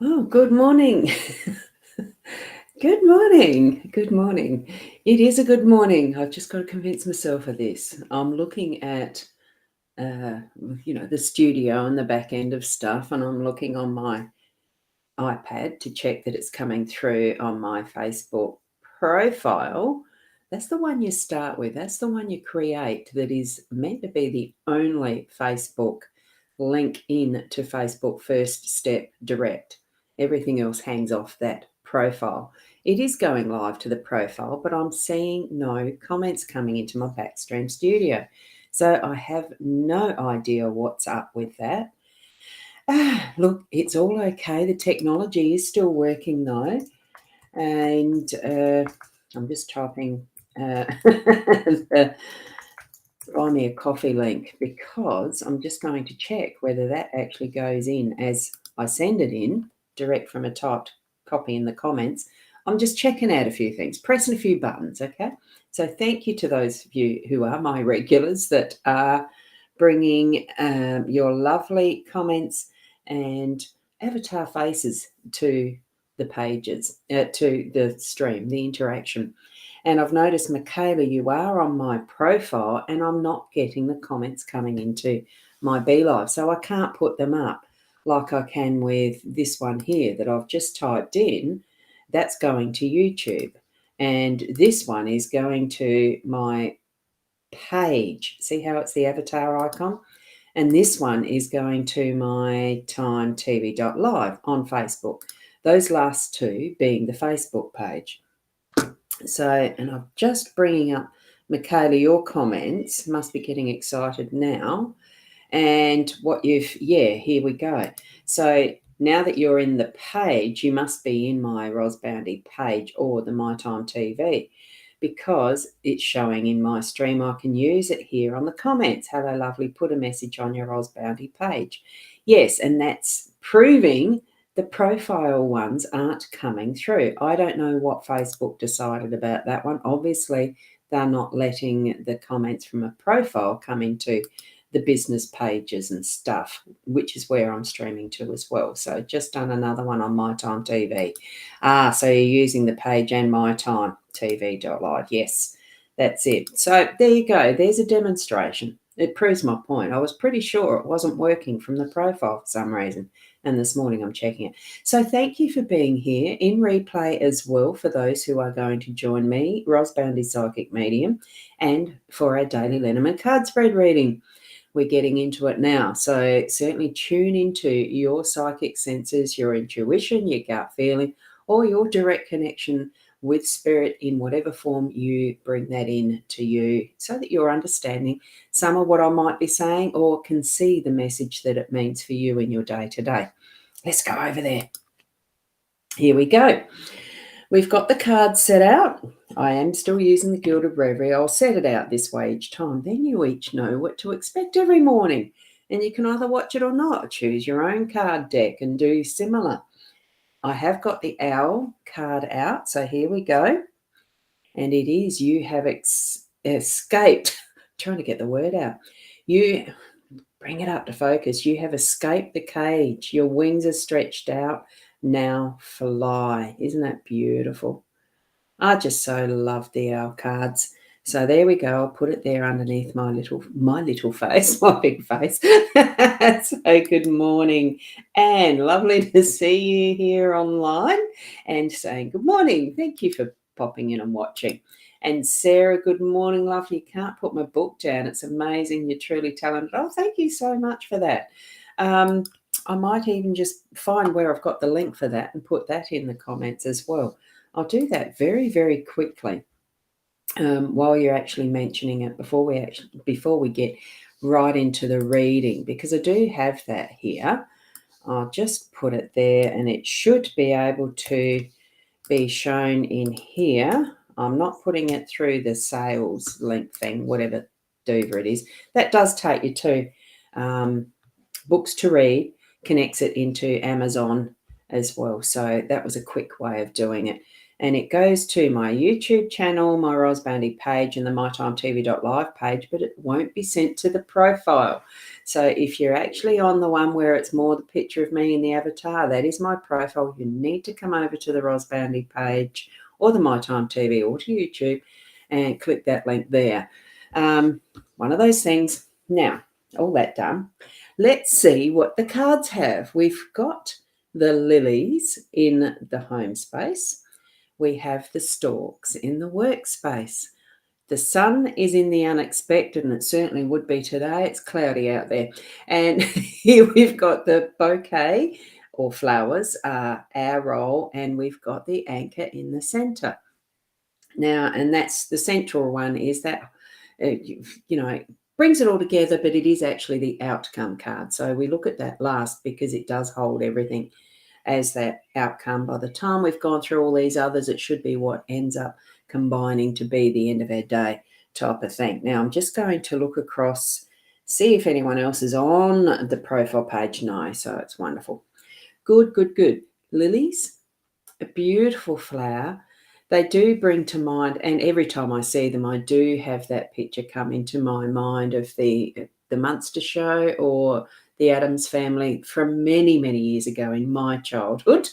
Oh, good morning. Good morning. Good morning. It is a good morning. I've just got to convince myself of this. I'm looking at, the studio and the back end of stuff, and I'm looking on my iPad to check that it's coming through on my Facebook profile. That's the one you start with. That's the one you create that is meant to be the only Facebook link in to Facebook first step direct. Everything else hangs off that profile. It is going live to the profile, but I'm seeing no comments coming into my Backstream studio. So I have no idea what's up with that. Look, it's all okay. The technology is still working though. And I'm just typing the buy me a coffee link because I'm just going to check whether that actually goes in as I send it in direct from a typed copy in the comments. I'm just checking out a few things, pressing a few buttons, okay? So thank you to those of you who are my regulars that are bringing your lovely comments and avatar faces to the pages, to the stream, the interaction. And I've noticed, Michaela, you are on my profile and I'm not getting the comments coming into my BeLive. So I can't put them up like I can with this one here that I've just typed in. That's going to YouTube. And this one is going to my page. See how it's the avatar icon? And this one is going to my timetv.live on Facebook. Those last two being the Facebook page. So, and I'm just bringing up, Michaela, your comments. Must be getting excited now. And here we go. So now that you're in the page, you must be in my rosboundy page or the My Time TV because it's showing in my stream. I can use it here on the comments. Hello, lovely. Put a message on your rosboundy page. Yes, and that's proving the profile ones aren't coming through. I don't know what Facebook decided about that one. Obviously, they're not letting the comments from a profile come into the business pages and stuff, which is where I'm streaming to as well. So just done another one on My Time TV. So you're using the page and My Time TV.live. Yes, that's it. So there you go. There's a demonstration. It proves my point. I was pretty sure it wasn't working from the profile for some reason. And this morning I'm checking it. So thank you for being here in replay as well for those who are going to join me, Rosboundy Psychic Medium, and for our daily Lenormand card spread reading. We're getting into it now. So certainly tune into your psychic senses, your intuition, your gut feeling, or your direct connection with spirit in whatever form you bring that in to you so that you're understanding some of what I might be saying or can see the message that it means for you in your day to day. Let's go over there. Here we go. We've got the cards set out. I am still using the Gilded Breviary. I'll set it out this way each time. Then you each know what to expect every morning. And you can either watch it or not. Choose your own card deck and do similar. I have got the Owl card out. So here we go. And it is you have escaped. Trying to get the word out. You bring it up to focus. You have escaped the cage. Your wings are stretched out. Now fly. Isn't that beautiful? I just so love the owl cards. So there we go. I'll put it there underneath my little face, my big face. So good morning, Anne. Lovely to see you here online and saying good morning. Thank you for popping in and watching. And Sarah, good morning, lovely. Can't put my book down. It's amazing. You're truly talented. Oh, thank you so much for that. I might even just find where I've got the link for that and put that in the comments as well. I'll do that very, very quickly while you're actually mentioning it before we get right into the reading, because I do have that here. I'll just put it there and it should be able to be shown in here. I'm not putting it through the sales link thing, whatever dover it is. That does take you to books to read, connects it into Amazon as well. So that was a quick way of doing it. And it goes to my YouTube channel, my Rosboundy page, and the mytimetv.live page, but it won't be sent to the profile. So if you're actually on the one where it's more the picture of me in the avatar, that is my profile. You need to come over to the Boundy page or the My Time TV or to YouTube and click that link there. One of those things. Now, all that done, let's see what the cards have. We've got the lilies in the home space. We have the storks in the workspace. The sun is in the unexpected, and it certainly would be today. It's cloudy out there. And here we've got the bouquet or flowers, our role, and we've got the anchor in the center. Now, and that's the central one is that, brings it all together, but it is actually the outcome card. So we look at that last because it does hold everything as that outcome. By the time we've gone through all these others, it should be what ends up combining to be the end of our day type of thing. Now, I'm just going to look across, see if anyone else is on the profile page. No, so it's wonderful. Good, good, good. Lilies, a beautiful flower. They do bring to mind, and every time I see them, I do have that picture come into my mind of the Munster show or the Addams Family from many, many years ago in my childhood.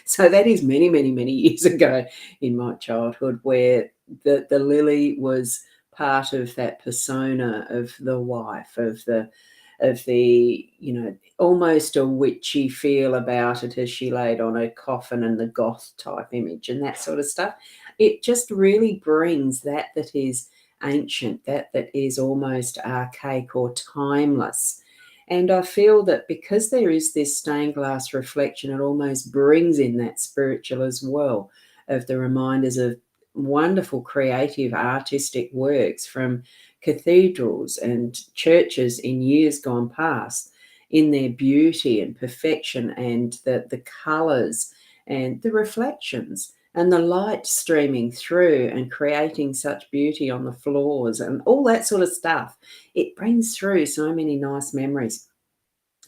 So that is many, many, many years ago in my childhood, where the lily was part of that persona of the wife, of the almost a witchy feel about it as she laid on her coffin and the goth type image and that sort of stuff. It just really brings that is ancient, that is almost archaic or timeless. And I feel that because there is this stained glass reflection, it almost brings in that spiritual as well, of the reminders of wonderful creative artistic works from cathedrals and churches in years gone past, in their beauty and perfection and the colours and the reflections and the light streaming through and creating such beauty on the floors and all that sort of stuff. It brings through so many nice memories.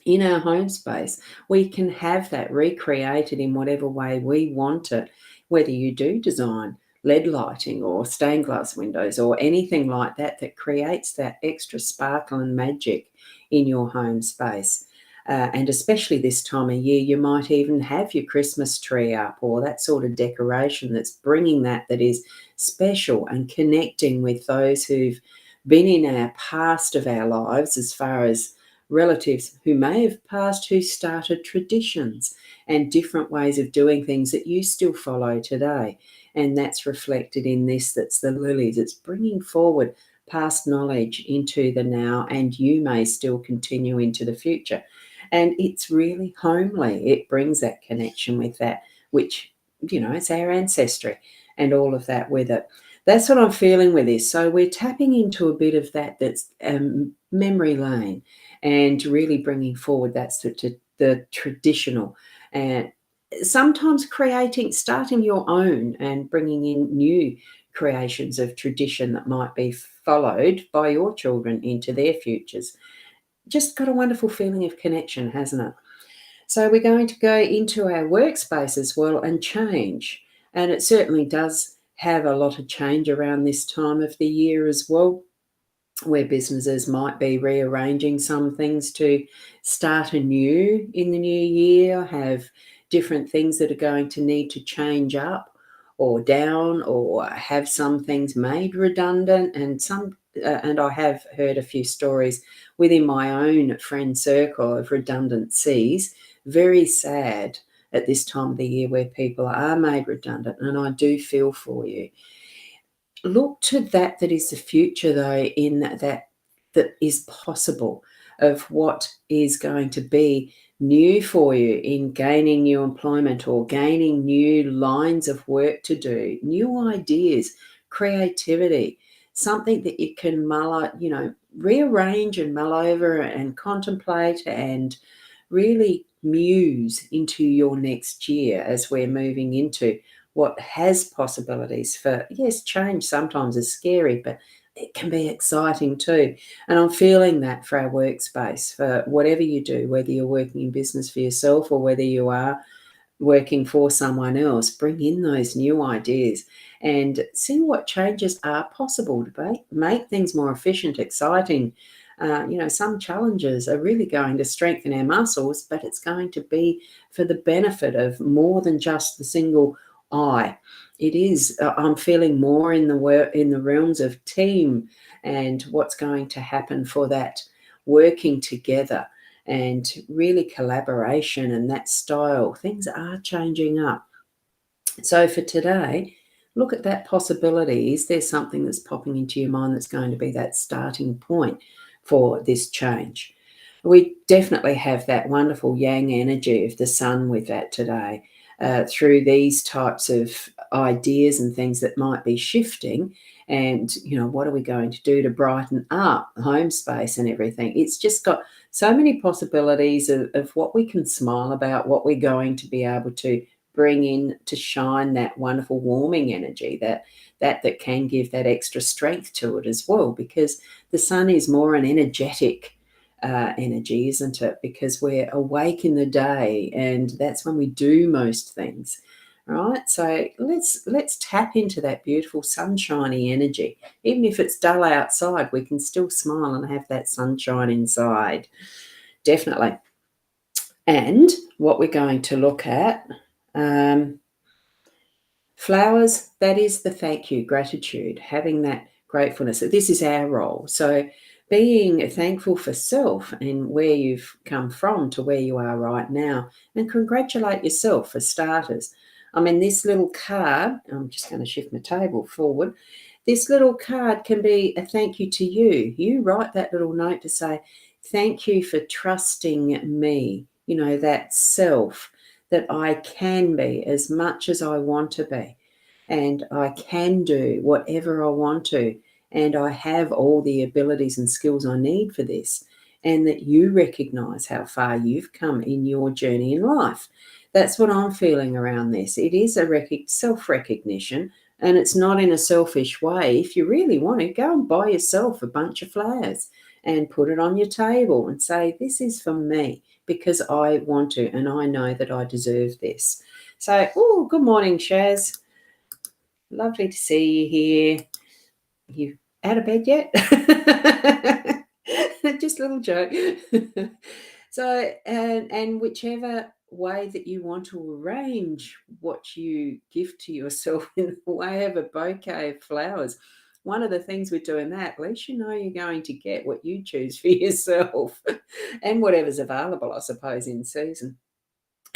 In our home space, we can have that recreated in whatever way we want it, whether you do design LED lighting or stained glass windows or anything like that that creates that extra sparkle and magic in your home space. And especially this time of year, you might even have your Christmas tree up or that sort of decoration that's bringing that is special and connecting with those who've been in our past of our lives, as far as relatives who may have passed, who started traditions and different ways of doing things that you still follow today. And that's reflected in this, that's the lilies. It's bringing forward past knowledge into the now, and you may still continue into the future. And it's really homely. It brings that connection with that, which, it's our ancestry and all of that with it. That's what I'm feeling with this. So we're tapping into a bit of that's memory lane and really bringing forward that's the traditional and sometimes starting your own and bringing in new creations of tradition that might be followed by your children into their futures. Just got a wonderful feeling of connection, hasn't it? So we're going to go into our workspace as well and change. And it certainly does have a lot of change around this time of the year as well, where businesses might be rearranging some things to start anew in the new year, have different things that are going to need to change up or down, or have some things made redundant. And I have heard a few stories within my own friend circle of redundancies. Very sad at this time of the year where people are made redundant, and I do feel for you. Look to that is the future, though, in that is possible, of what is going to be new for you in gaining new employment or gaining new lines of work to do, new ideas, creativity, something that you can rearrange and mull over and contemplate and really muse into your next year as we're moving into what has possibilities for, yes, change sometimes is scary, but it can be exciting too. And I'm feeling that for our workspace, for whatever you do, whether you're working in business for yourself or whether you are working for someone else, bring in those new ideas and see what changes are possible to make things more efficient, exciting, Some challenges are really going to strengthen our muscles, but it's going to be for the benefit of more than just the single I. It is, I'm feeling more in the realms of team and what's going to happen for that working together and really collaboration and that style. Things are changing up. So for today, look at that possibility. Is there something that's popping into your mind that's going to be that starting point for this change? We definitely have that wonderful yang energy of the sun with that today. Through these types of ideas and things that might be shifting, and what are we going to do to brighten up home space and everything? It's just got so many possibilities of what we can smile about, what we're going to be able to bring in to shine that wonderful warming energy that can give that extra strength to it as well, because the sun is more an energetic energy, isn't it? Because we're awake in the day, and that's when we do most things, right? So let's tap into that beautiful sunshiny energy. Even if it's dull outside, we can still smile and have that sunshine inside. Definitely. And what we're going to look at, flowers, that is the thank you, gratitude, having that gratefulness. This is our role. So being thankful for self and where you've come from to where you are right now, and congratulate yourself for starters. I mean, this little card, I'm just going to shift my table forward. This little card can be a thank you to you. You write that little note to say, thank you for trusting me, that self, that I can be as much as I want to be, and I can do whatever I want to, and I have all the abilities and skills I need for this, and that you recognize how far you've come in your journey in life. That's what I'm feeling around this. It is a self-recognition, and it's not in a selfish way. If you really want to, go and buy yourself a bunch of flowers and put it on your table and say, this is for me because I want to, and I know that I deserve this. So, good morning, Shaz. Lovely to see you here. You out of bed yet? Just a little joke. So, and whichever way that you want to arrange what you give to yourself in the way of a bouquet of flowers, one of the things with doing that, at least you know you're going to get what you choose for yourself and whatever's available, I suppose, in season.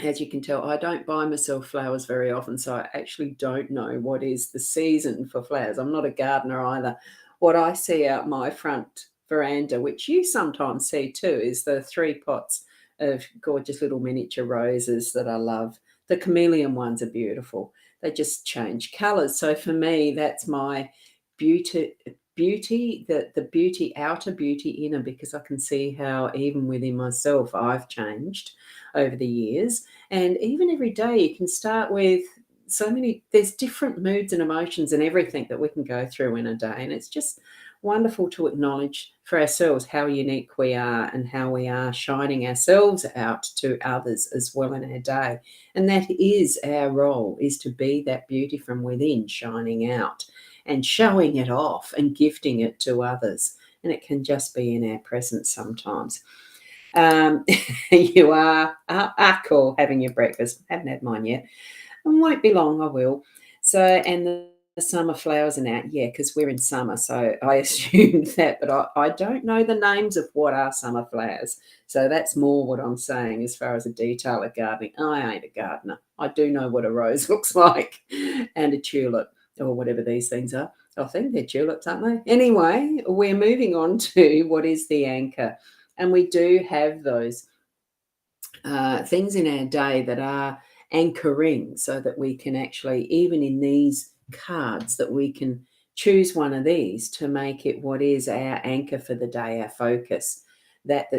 As you can tell, I don't buy myself flowers very often, so I actually don't know what is the season for flowers. I'm not a gardener either. What I see out my front veranda, which you sometimes see too, is the 3 pots of gorgeous little miniature roses that I love. The chameleon ones are beautiful. They just change colours. So for me, that's my beauty, the beauty, outer beauty inner, because I can see how even within myself I've changed over the years. And even every day you can start with there's different moods and emotions and everything that we can go through in a day. And it's just wonderful to acknowledge for ourselves how unique we are and how we are shining ourselves out to others as well in our day. And that is our role, is to be that beauty from within shining out and showing it off and gifting it to others. And it can just be in our presence sometimes. You are cool, having your breakfast. Haven't had mine yet. It won't be long, I will. So, and the summer flowers are out, yeah, because we're in summer. So I assumed that, but I don't know the names of what are summer flowers. So that's more what I'm saying as far as a detail of gardening. I ain't a gardener. I do know what a rose looks like and a tulip or whatever these things are. I think they're tulips, aren't they? Anyway, we're moving on to what is the anchor. And we do have those things in our day that are anchoring, so that we can actually, even in these cards, that we can choose one of these to make it what is our anchor for the day, our focus. That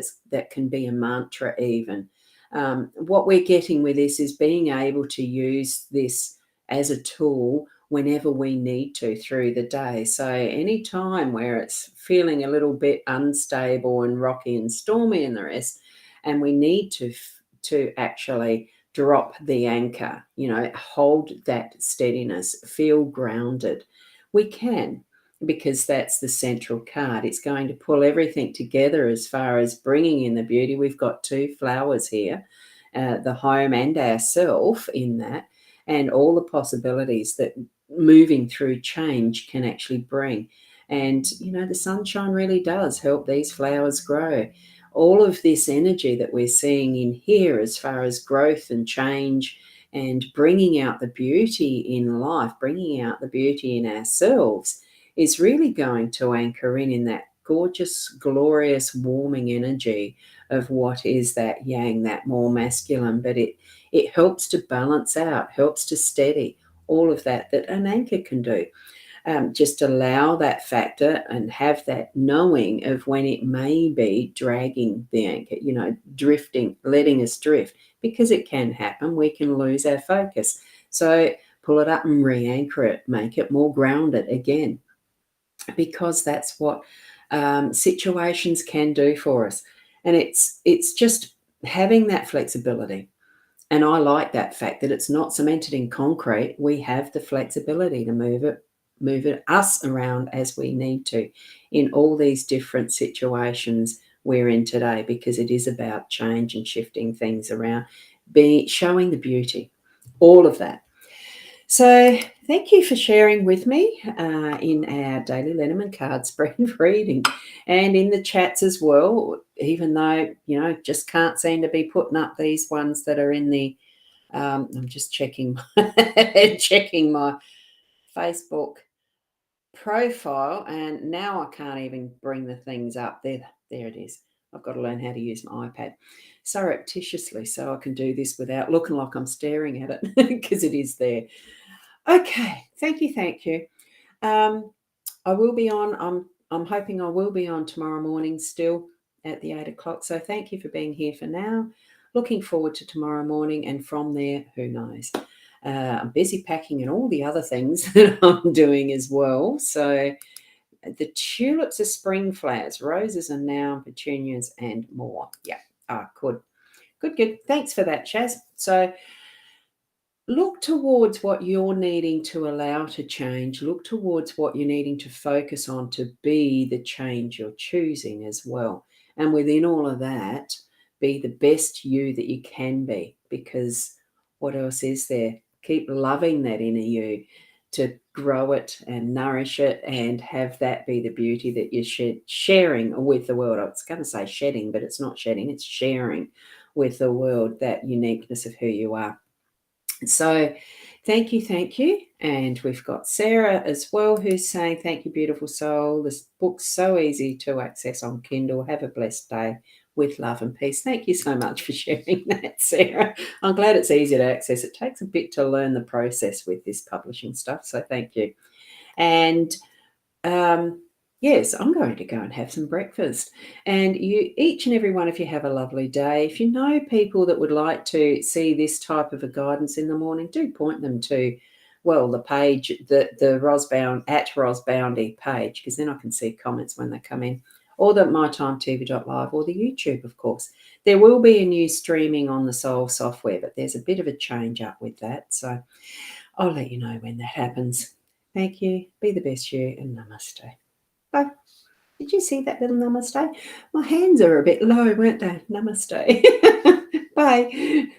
can be a mantra even. What we're getting with this is being able to use this as a tool whenever we need to through the day. So any time where it's feeling a little bit unstable and rocky and stormy and the rest, and we need to actually drop the anchor, hold that steadiness, feel grounded, we can. because that's the central card. It's going to pull everything together as far as bringing in the beauty. We've got two flowers here, the home and ourself in that, and all the possibilities that moving through change can actually bring. And, the sunshine really does help these flowers grow. All of this energy that we're seeing in here as far as growth and change and bringing out the beauty in life, bringing out the beauty in ourselves, is really going to anchor in that gorgeous, glorious, warming energy of what is that yang, that more masculine. But it helps to balance out, helps to steady all of that an anchor can do. Just allow that factor and have that knowing of when it may be dragging the anchor, drifting, letting us drift, because it can happen. We can lose our focus. So pull it up and re-anchor it, make it more grounded again, because that's what situations can do for us. And it's just having that flexibility. And I like that fact that it's not cemented in concrete. We have the flexibility to move it us around as we need to in all these different situations we're in today, because it is about change and shifting things around, showing the beauty, all of that. So thank you for sharing with me in our daily Lenormand card spread reading, and in the chats as well, even though, just can't seem to be putting up these ones that are in the I'm just checking checking my Facebook profile, and now I can't even bring the things up. There it is. I've got to learn how to use my iPad surreptitiously so I can do this without looking like I'm staring at it, because it is there. Okay, thank you. I will be on. I'm hoping I will be on tomorrow morning still at the 8 o'clock. So thank you for being here for now. Looking forward to tomorrow morning, and from there, who knows? I'm busy packing and all the other things that I'm doing as well. So the tulips are spring flowers, roses are now petunias, and more. Yeah. Good. Thanks for that, Chaz. So look towards what you're needing to allow to change. Look towards what you're needing to focus on to be the change you're choosing as well. And within all of that, be the best you that you can be, because what else is there? Keep loving that inner you to grow it and nourish it, and have that be the beauty that you're sharing with the world. I was going to say shedding, but it's not shedding, it's sharing with the world that uniqueness of who you are. So thank you. And we've got Sarah as well, who's saying, thank you, beautiful soul. This book's so easy to access on Kindle. Have a blessed day, with love and peace. Thank you so much for sharing that, Sarah. I'm glad it's easy to access. It takes a bit to learn the process with this publishing stuff. So thank you. And yes, I'm going to go and have some breakfast. And you, each and every one of you, have a lovely day. If you know people that would like to see this type of a guidance in the morning, do point them to, well, the page, the Rosbound at Rosboundy page, because then I can see comments when they come in, or the mytimetv.live, or the YouTube, of course. There will be a new streaming on the Soul software, but there's a bit of a change up with that. So I'll let you know when that happens. Thank you. Be the best you, and namaste. Bye. Did you see that little namaste? My hands are a bit low, weren't they? Namaste. Bye.